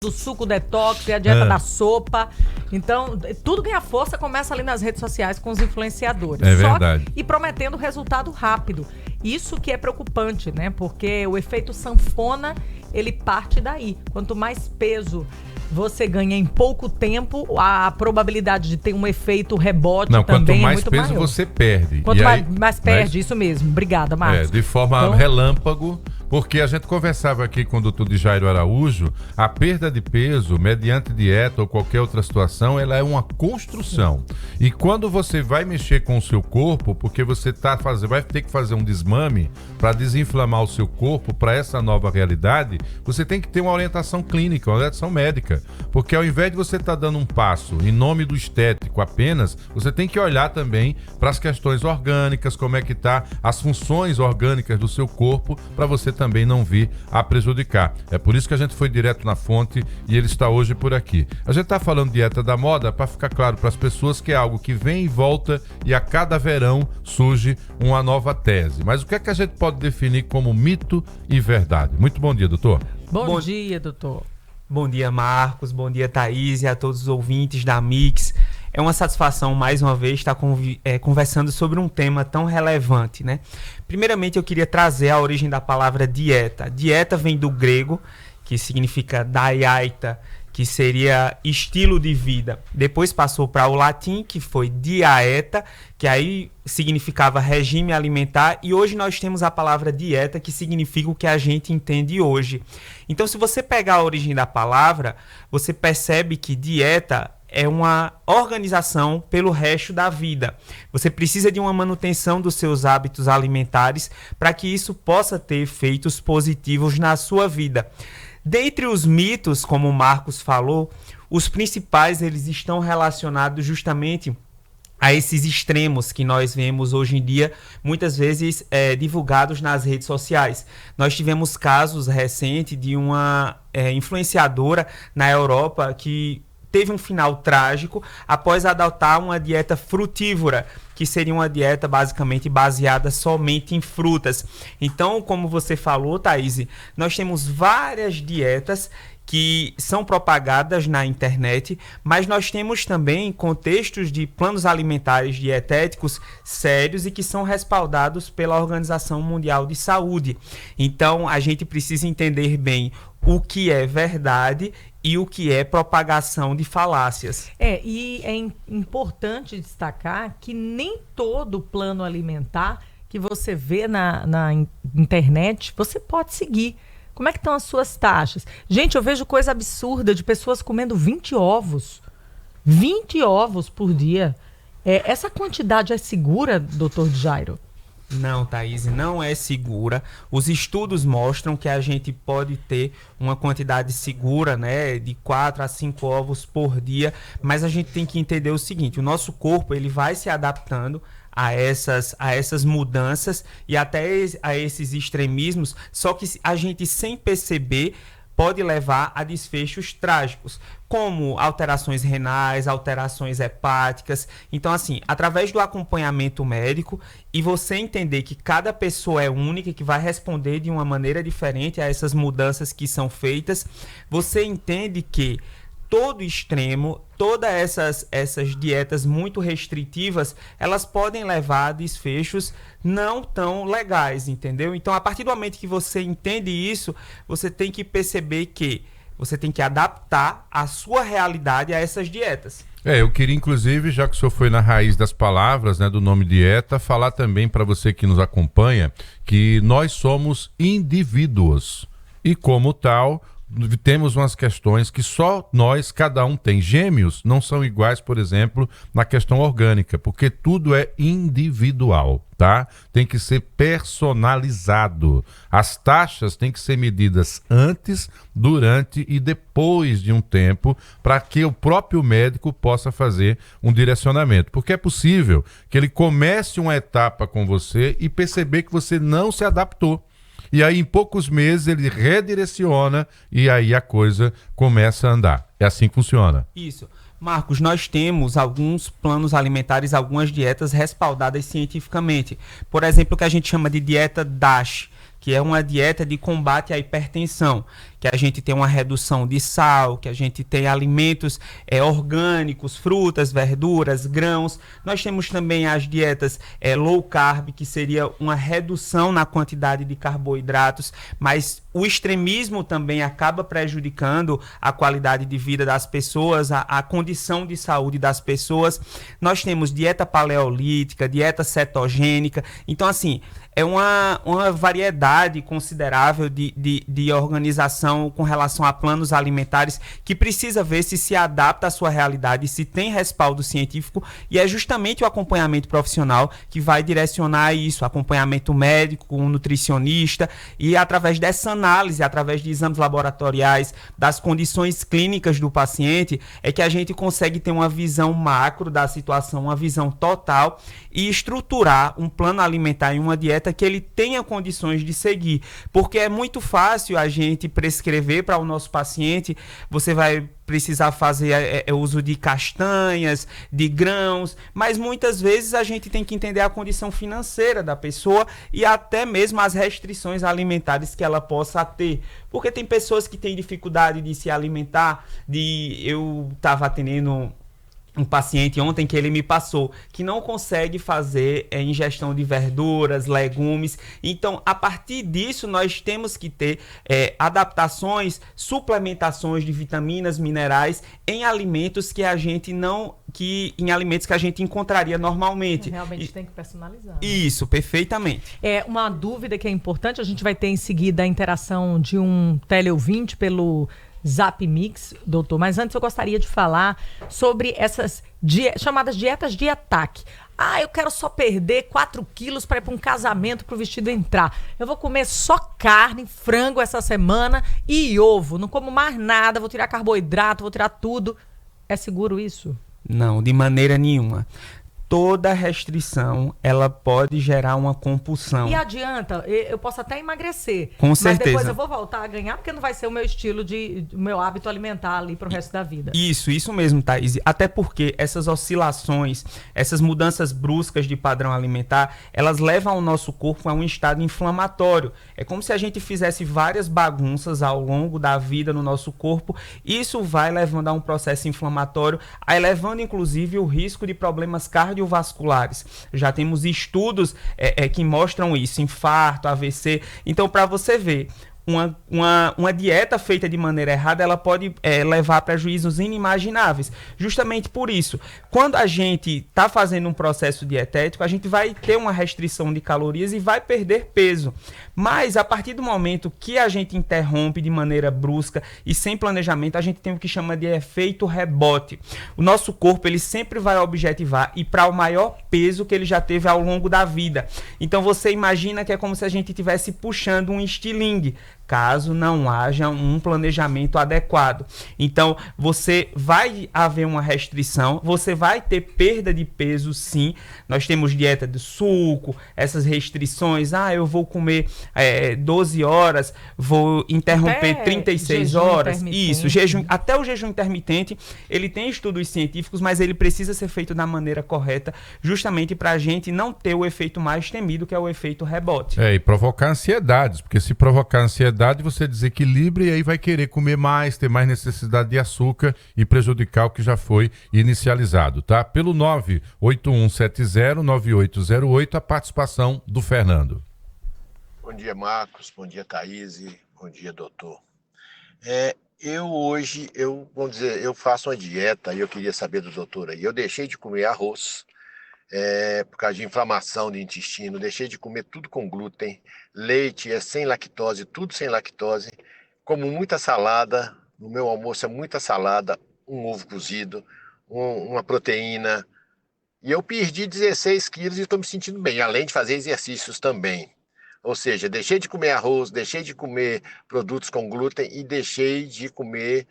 do suco detox, tem a dieta da sopa. Então, tudo ganha força, começa ali nas redes sociais com os influenciadores. É verdade. E prometendo resultado rápido. Isso que é preocupante, né? Porque o efeito sanfona, ele parte daí. Quanto mais peso você ganha em pouco tempo, a probabilidade de ter um efeito rebote também é muito maior. Quanto mais peso você perde. Quanto mais perde, isso mesmo. Obrigada, Marcos. De forma relâmpago, porque a gente conversava aqui com o doutor Jairo Araújo, a perda de peso, mediante dieta ou qualquer outra situação, ela é uma construção. E quando você vai mexer com o seu corpo, porque você vai ter que fazer um desmame para desinflamar o seu corpo para essa nova realidade, você tem que ter uma orientação clínica, uma orientação médica. Porque ao invés de você estar dando um passo em nome do estético apenas, você tem que olhar também para as questões orgânicas, como é que tá as funções orgânicas do seu corpo, para você também não vir a prejudicar. É por isso que a gente foi direto na fonte e ele está hoje por aqui. A gente está falando de dieta da moda para ficar claro para as pessoas que é algo que vem e volta e a cada verão surge uma nova tese. Mas o que é que a gente pode definir como mito e verdade? Muito bom dia, doutor. Bom dia, doutor. Bom dia, Marcos. Bom dia, Thaís, e a todos os ouvintes da Mix. É uma satisfação, mais uma vez, estar conversando sobre um tema tão relevante, né? Primeiramente, eu queria trazer a origem da palavra dieta. Dieta vem do grego, que significa diaita, que seria estilo de vida. Depois passou para o latim, que foi diaeta, que aí significava regime alimentar, e hoje nós temos a palavra dieta, que significa o que a gente entende hoje. Então, se você pegar a origem da palavra, você percebe que dieta é uma organização pelo resto da vida. Você precisa de uma manutenção dos seus hábitos alimentares para que isso possa ter efeitos positivos na sua vida. Dentre os mitos, como o Marcos falou, os principais eles estão relacionados justamente a esses extremos que nós vemos hoje em dia, muitas vezes divulgados nas redes sociais. Nós tivemos casos recentes de uma influenciadora na Europa que teve um final trágico após adotar uma dieta frutívora, que seria uma dieta basicamente baseada somente em frutas. Então, como você falou, Thaís, nós temos várias dietas que são propagadas na internet, mas nós temos também contextos de planos alimentares dietéticos sérios e que são respaldados pela Organização Mundial de Saúde. Então, a gente precisa entender bem o que é verdade e o que é propagação de falácias. E é importante destacar que nem todo plano alimentar que você vê na internet, você pode seguir. Como é que estão as suas taxas? Gente, eu vejo coisa absurda de pessoas comendo 20 ovos. 20 ovos por dia. Essa quantidade é segura, doutor Jairo? Não, Thaís, não é segura. Os estudos mostram que a gente pode ter uma quantidade segura, né, de 4 a 5 ovos por dia, mas a gente tem que entender o seguinte: o nosso corpo ele vai se adaptando a essas mudanças e até a esses extremismos, só que a gente, sem perceber, pode levar a desfechos trágicos, como alterações renais, alterações hepáticas. Então, assim, através do acompanhamento médico e você entender que cada pessoa é única e que vai responder de uma maneira diferente a essas mudanças que são feitas, você entende que todo extremo, todas essas dietas muito restritivas, elas podem levar a desfechos não tão legais, entendeu? Então, a partir do momento que você entende isso, você tem que perceber que você tem que adaptar a sua realidade a essas dietas. Eu queria, inclusive, já que o senhor foi na raiz das palavras, né, do nome dieta, falar também para você que nos acompanha que nós somos indivíduos e, como tal, temos umas questões que só nós, cada um tem. Gêmeos não são iguais, por exemplo, na questão orgânica, porque tudo é individual, tá? Tem que ser personalizado. As taxas têm que ser medidas antes, durante e depois de um tempo, para que o próprio médico possa fazer um direcionamento. Porque é possível que ele comece uma etapa com você e perceber que você não se adaptou. E aí, em poucos meses, ele redireciona e aí a coisa começa a andar. É assim que funciona. Isso. Marcos, nós temos alguns planos alimentares, algumas dietas respaldadas cientificamente. Por exemplo, o que a gente chama de dieta DASH, que é uma dieta de combate à hipertensão, que a gente tem uma redução de sal, que a gente tem alimentos orgânicos, frutas, verduras, grãos. Nós temos também as dietas low carb, que seria uma redução na quantidade de carboidratos, mas o extremismo também acaba prejudicando a qualidade de vida das pessoas, a condição de saúde das pessoas. Nós temos dieta paleolítica, dieta cetogênica. Então, assim, é uma variedade considerável de organização com relação a planos alimentares que precisa ver se adapta à sua realidade, se tem respaldo científico, e é justamente o acompanhamento profissional que vai direcionar isso, acompanhamento médico com um nutricionista, e através dessa análise, através de exames laboratoriais, das condições clínicas do paciente, é que a gente consegue ter uma visão macro da situação, uma visão total, e estruturar um plano alimentar e uma dieta que ele tenha condições de seguir, porque é muito fácil a gente prescrever para o nosso paciente: você vai precisar fazer uso de castanhas, de grãos, mas muitas vezes a gente tem que entender a condição financeira da pessoa e até mesmo as restrições alimentares que ela possa ter, porque tem pessoas que têm dificuldade de se alimentar. Eu estava atendendo um paciente ontem que ele me passou que não consegue fazer ingestão de verduras, legumes. Então, a partir disso, nós temos que ter adaptações, suplementações de vitaminas, minerais em alimentos que a gente em alimentos que a gente encontraria normalmente. Realmente tem que personalizar. Isso, perfeitamente. Uma dúvida que é importante, a gente vai ter em seguida a interação de um teleouvinte pelo Zap Mix, doutor, mas antes eu gostaria de falar sobre essas chamadas dietas de ataque. Eu quero só perder 4 quilos para ir para um casamento, para o vestido entrar. Eu vou comer só carne, frango essa semana e ovo. Não como mais nada, vou tirar carboidrato, vou tirar tudo. É seguro isso? Não, de maneira nenhuma. Toda restrição, ela pode gerar uma compulsão. E adianta, eu posso até emagrecer. Com certeza. Mas depois eu vou voltar a ganhar, porque não vai ser o meu estilo o meu hábito alimentar ali pro resto da vida. Isso mesmo, Thaís. Até porque essas oscilações, essas mudanças bruscas de padrão alimentar, elas levam o nosso corpo a um estado inflamatório. É como se a gente fizesse várias bagunças ao longo da vida no nosso corpo. Isso vai levando a um processo inflamatório, elevando inclusive o risco de problemas cardiovasculares. Já temos estudos que mostram isso, infarto, AVC. Então, para você ver, uma dieta feita de maneira errada, ela pode levar a prejuízos inimagináveis. Justamente por isso, quando a gente está fazendo um processo dietético, a gente vai ter uma restrição de calorias e vai perder peso. Mas, a partir do momento que a gente interrompe de maneira brusca e sem planejamento, a gente tem o que chama de efeito rebote. O nosso corpo, ele sempre vai objetivar ir para o maior peso que ele já teve ao longo da vida. Então, você imagina que é como se a gente estivesse puxando um estilingue, caso não haja um planejamento adequado. Então, vai haver uma restrição, você vai ter perda de peso, sim. Nós temos dieta de suco, essas restrições. Eu vou comer 12 horas, vou interromper até 36 horas. Isso, até o jejum intermitente, ele tem estudos científicos, mas ele precisa ser feito da maneira correta, justamente para a gente não ter o efeito mais temido, que é o efeito rebote. E provocar ansiedades, porque se provocar ansiedade, você desequilibra e aí vai querer comer mais, ter mais necessidade de açúcar e prejudicar o que já foi inicializado, tá? Pelo 981709808, a participação do Fernando. Bom dia, Marcos. Bom dia, Thaís. Bom dia, doutor. Vamos dizer, eu faço uma dieta e eu queria saber do doutor aí. Eu deixei de comer arroz, por causa de inflamação do intestino, deixei de comer tudo com glúten, leite sem lactose, tudo sem lactose, como muita salada, no meu almoço é muita salada, um ovo cozido, uma proteína, e eu perdi 16 quilos e estou me sentindo bem, além de fazer exercícios também. Ou seja, deixei de comer arroz, deixei de comer produtos com glúten e deixei de comer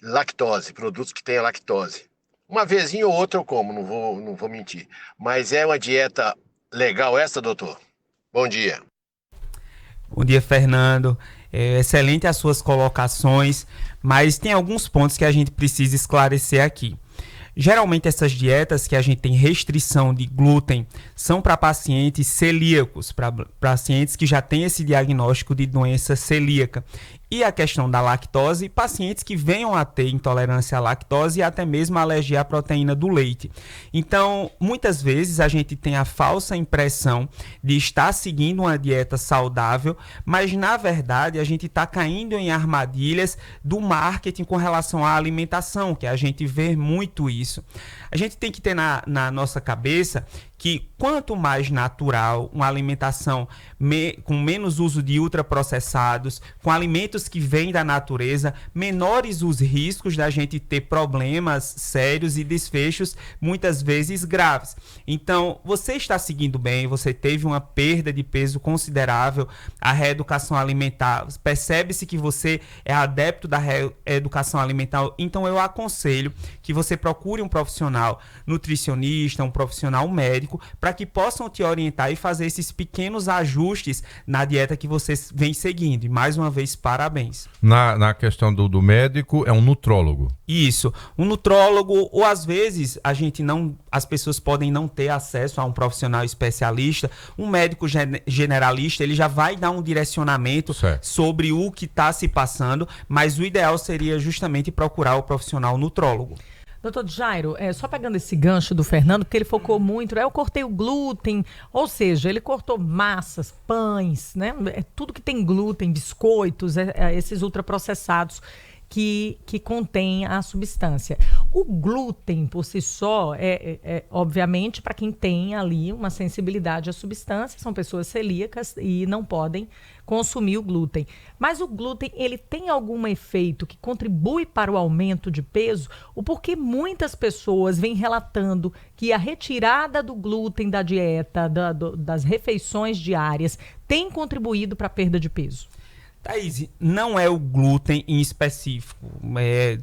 lactose, produtos que têm lactose. Uma vezinha ou outra eu como, não vou mentir. Mas é uma dieta legal essa, doutor? Bom dia. Bom dia, Fernando. Excelente as suas colocações, mas tem alguns pontos que a gente precisa esclarecer aqui. Geralmente essas dietas que a gente tem restrição de glúten são para pacientes celíacos, para pacientes que já têm esse diagnóstico de doença celíaca. E a questão da lactose, pacientes que venham a ter intolerância à lactose e até mesmo alergia à proteína do leite. Então, muitas vezes a gente tem a falsa impressão de estar seguindo uma dieta saudável, mas na verdade a gente está caindo em armadilhas do marketing com relação à alimentação, que a gente vê muito isso. A gente tem que ter na nossa cabeça que quanto mais natural, uma alimentação com menos uso de ultraprocessados, com alimentos que vêm da natureza, menores os riscos da gente ter problemas sérios e desfechos muitas vezes graves. Então, você está seguindo bem, você teve uma perda de peso considerável, a reeducação alimentar, percebe-se que você é adepto da reeducação alimentar, então eu aconselho que você procure um profissional nutricionista, um profissional médico, para que possam te orientar e fazer esses pequenos ajustes na dieta que você vem seguindo. E mais uma vez, parabéns. Na questão do médico, é um nutrólogo. Isso, um nutrólogo, ou às vezes as pessoas podem não ter acesso a um profissional especialista. Um médico generalista, ele já vai dar um direcionamento sobre o que está se passando, mas o ideal seria justamente procurar o profissional nutrólogo. Doutor Jairo, só pegando esse gancho do Fernando, porque ele focou muito, eu cortei o glúten, ou seja, ele cortou massas, pães, né? Tudo que tem glúten, biscoitos, esses ultraprocessados que contém a substância. O glúten, por si só, obviamente, para quem tem ali uma sensibilidade à substância, são pessoas celíacas e não podem consumir o glúten. Mas o glúten, ele tem algum efeito que contribui para o aumento de peso? O porquê muitas pessoas vêm relatando que a retirada do glúten da dieta, das refeições diárias, tem contribuído para a perda de peso? Thaís, não é o glúten em específico.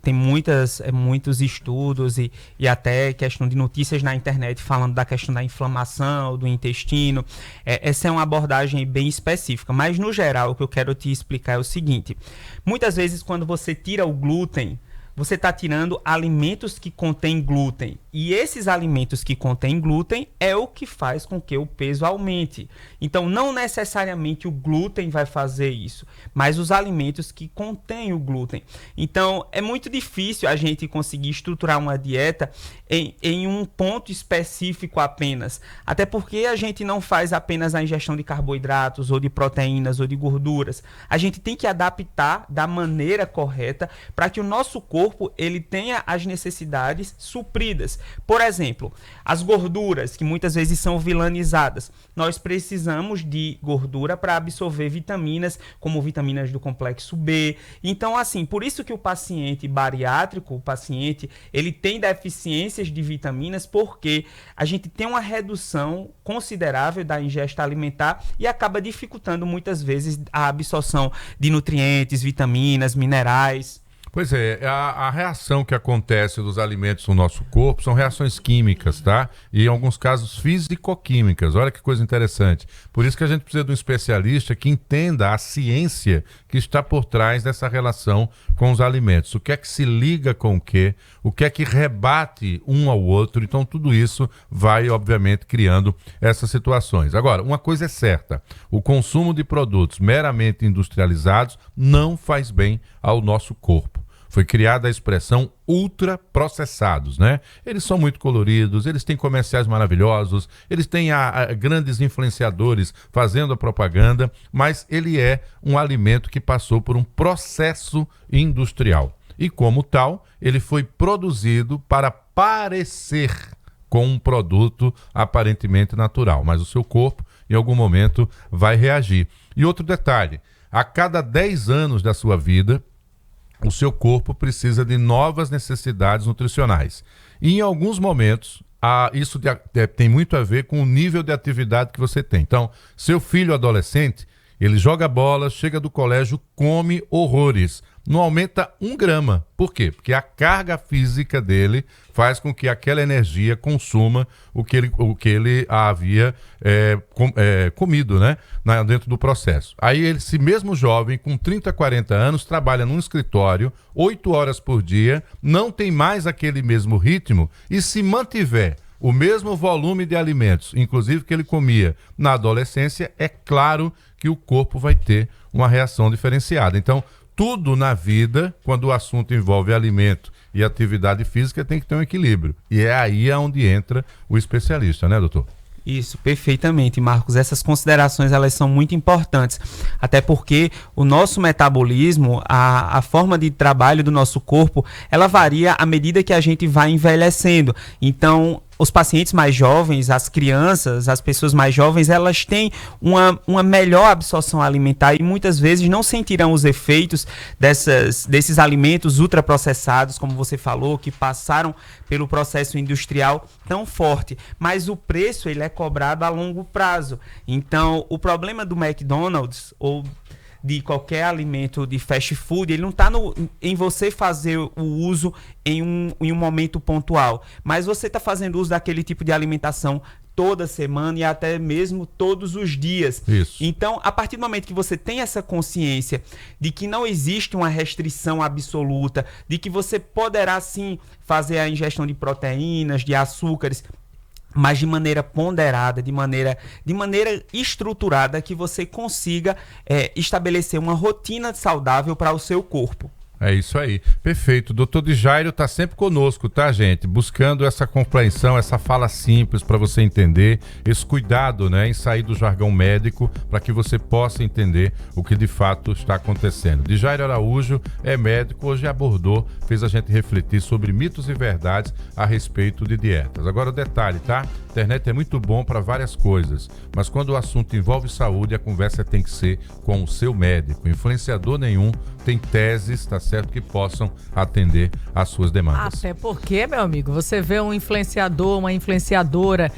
Tem muitos estudos e até questão de notícias na internet falando da questão da inflamação do intestino. Essa é uma abordagem bem específica. Mas, no geral, o que eu quero te explicar é o seguinte. Muitas vezes, quando você tira o glúten, você está tirando alimentos que contêm glúten. E esses alimentos que contêm glúten é o que faz com que o peso aumente. Então, não necessariamente o glúten vai fazer isso, mas os alimentos que contêm o glúten. Então, é muito difícil a gente conseguir estruturar uma dieta em um ponto específico apenas. Até porque a gente não faz apenas a ingestão de carboidratos, ou de proteínas, ou de gorduras. A gente tem que adaptar da maneira correta para que o nosso corpo ele tenha as necessidades supridas. Por exemplo, as gorduras, que muitas vezes são vilanizadas. Nós precisamos de gordura para absorver vitaminas, como vitaminas do complexo B. Então, assim, por isso que o paciente bariátrico, ele tem deficiências de vitaminas, porque a gente tem uma redução considerável da ingesta alimentar e acaba dificultando muitas vezes a absorção de nutrientes, vitaminas, minerais. Pois é, a reação que acontece dos alimentos no nosso corpo são reações químicas, tá? E em alguns casos físico-químicas. Olha que coisa interessante. Por isso que a gente precisa de um especialista que entenda a ciência que está por trás dessa relação com os alimentos. O que é que se liga com o que é que rebate um ao outro. Então tudo isso vai, obviamente, criando essas situações. Agora, uma coisa é certa. O consumo de produtos meramente industrializados não faz bem ao nosso corpo. Foi criada a expressão ultraprocessados, né? Eles são muito coloridos, eles têm comerciais maravilhosos, eles têm grandes influenciadores fazendo a propaganda, mas ele é um alimento que passou por um processo industrial. E como tal, ele foi produzido para parecer com um produto aparentemente natural, mas o seu corpo, em algum momento, vai reagir. E outro detalhe, a cada 10 anos da sua vida, o seu corpo precisa de novas necessidades nutricionais. E em alguns momentos, isso tem muito a ver com o nível de atividade que você tem. Então, seu filho adolescente, ele joga bola, chega do colégio, come horrores, não aumenta 1 grama. Por quê? Porque a carga física dele faz com que aquela energia consuma o que ele havia comido, né? Dentro do processo. Aí esse mesmo jovem, com 30, 40 anos, trabalha num escritório, 8 horas por dia, não tem mais aquele mesmo ritmo, e se mantiver o mesmo volume de alimentos, inclusive que ele comia na adolescência, é claro que o corpo vai ter uma reação diferenciada. Então, tudo na vida, quando o assunto envolve alimento e atividade física, tem que ter um equilíbrio. E é aí onde entra o especialista, né, doutor? Isso, perfeitamente, Marcos. Essas considerações, elas são muito importantes, até porque o nosso metabolismo, a forma de trabalho do nosso corpo, ela varia à medida que a gente vai envelhecendo. Então, os pacientes mais jovens, as crianças, as pessoas mais jovens, elas têm uma melhor absorção alimentar e muitas vezes não sentirão os efeitos desses alimentos ultraprocessados, como você falou, que passaram pelo processo industrial tão forte. Mas o preço, ele é cobrado a longo prazo. Então, o problema do McDonald's ou de qualquer alimento de fast food, ele não está em você fazer o uso em um momento pontual, mas você está fazendo uso daquele tipo de alimentação toda semana e até mesmo todos os dias. Isso. Então, a partir do momento que você tem essa consciência de que não existe uma restrição absoluta, de que você poderá sim fazer a ingestão de proteínas, de açúcares, mas de maneira ponderada, de maneira estruturada, que você consiga estabelecer uma rotina saudável para o seu corpo. É isso aí. Perfeito. Doutor Djairo está sempre conosco, tá, gente? Buscando essa compreensão, essa fala simples para você entender, esse cuidado, né, em sair do jargão médico para que você possa entender o que de fato está acontecendo. Djairo Araújo é médico, hoje abordou, fez a gente refletir sobre mitos e verdades a respeito de dietas. Agora o detalhe, tá? A internet é muito bom para várias coisas, mas quando o assunto envolve saúde, a conversa tem que ser com o seu médico. Influenciador nenhum tem teses, tá certo, que possam atender às suas demandas. Até porque, meu amigo, você vê um influenciador, uma influenciadora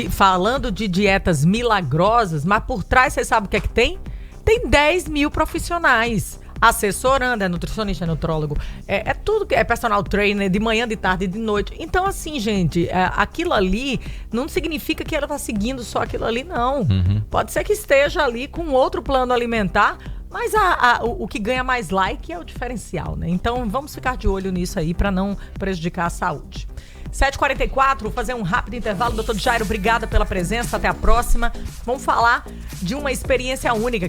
falando de dietas milagrosas, mas por trás você sabe o que é que tem? Tem 10 mil profissionais assessorando, é nutricionista, é nutrólogo, é tudo, é personal trainer, de manhã, de tarde, de noite. Então, assim, gente, aquilo ali não significa que ela tá seguindo só aquilo ali, não. Pode ser que esteja ali com outro plano alimentar, mas o que ganha mais like é o diferencial, né? Então, vamos ficar de olho nisso aí para não prejudicar a saúde. 7h44, vou fazer um rápido intervalo. Doutor Djairo, obrigada pela presença, até a próxima. Vamos falar de uma experiência única.